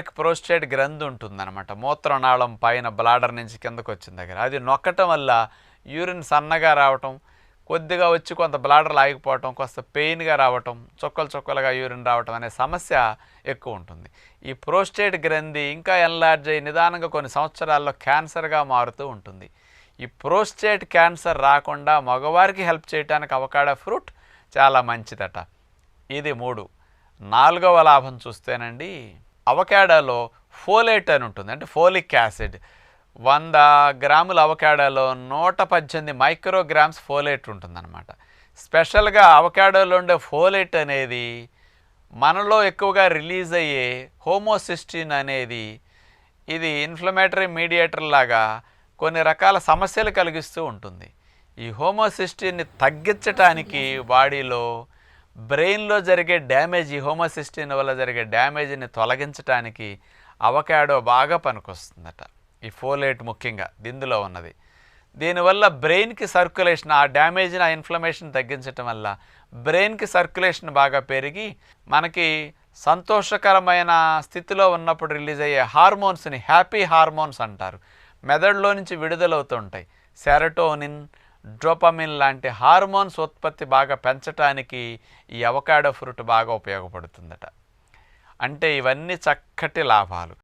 Prostate గ్రంథి ఉంటుందన్నమాట. మూత్రనాళం పైన బ్లాడర్ నుంచి కిందకు వచ్చిన దగ్గర అది నొక్కటం వల్ల యూరిన్ సన్నగా రావటం, కొద్దిగా వచ్చి కొంత బ్లాడర్ ఆగిపోవటం, కొంత పెయిన్గా రావటం, చుక్కలు చుక్కలుగా యూరిన్ రావటం అనే సమస్య ఎక్కువ ఉంటుంది. ఈ ప్రోస్టేట్ గ్రంథి ఇంకా ఎన్లార్జ్ అయ్యి నిదానంగా కొన్ని సంవత్సరాల్లో క్యాన్సర్గా మారుతూ ఉంటుంది. ఈ ప్రోస్టేట్ క్యాన్సర్ రాకుండా మగవారికి హెల్ప్ చేయడానికి అవకాడో ఫ్రూట్ చాలా మంచిదట. ఇది 3. 4వ లాభం చూస్తేనండి, అవకాడోలో ఫోలేట్ అని ఉంటుంది, అంటే ఫోలిక్ యాసిడ్. 100 గ్రాముల అవకాడోలో 118 మైక్రోగ్రామ్స్ ఫోలేట్ ఉంటుందన్నమాట. స్పెషల్గా అవకాడోలో ఉండే ఫోలేట్ అనేది మనలో ఎక్కువగా రిలీజ్ అయ్యే హోమోసిస్టిన్ అనేది ఇది ఇన్ఫ్లమేటరీ మీడియేటర్ లాగా కొన్ని రకాల సమస్యలు కలిగిస్తూ ఉంటుంది. ఈ హోమోసిస్టిన్ని తగ్గించటానికి బాడీలో బ్రెయిన్లో జరిగే డ్యామేజ్, ఈ హోమోసిస్టిన్ వల్ల జరిగే డ్యామేజ్ని తొలగించడానికి అవకాడో బాగా పనికొస్తుందట. ఈ ఫోలేట్ ముఖ్యంగా ఇందులో ఉన్నది. దీనివల్ల బ్రెయిన్కి సర్క్యులేషన్, ఆ డ్యామేజ్ని, ఆ ఇన్ఫ్లమేషన్ తగ్గించటం వల్ల బ్రెయిన్కి సర్క్యులేషన్ బాగా పెరిగి మనకి సంతోషకరమైన స్థితిలో ఉన్నప్పుడు రిలీజ్ అయ్యే హార్మోన్స్ని హ్యాపీ హార్మోన్స్ అంటారు, మెదడులో నుంచి విడుదలవుతుంటాయి. సెరటోనిన్, డోపమిన్ లాంటి హార్మోన్స్ ఉత్పత్తి బాగా పెంచడానికి ఈ అవకాడో ఫ్రూట్ బాగా ఉపయోగపడుతుందట. అంటే ఇవన్నీ చక్కటి లాభాలు.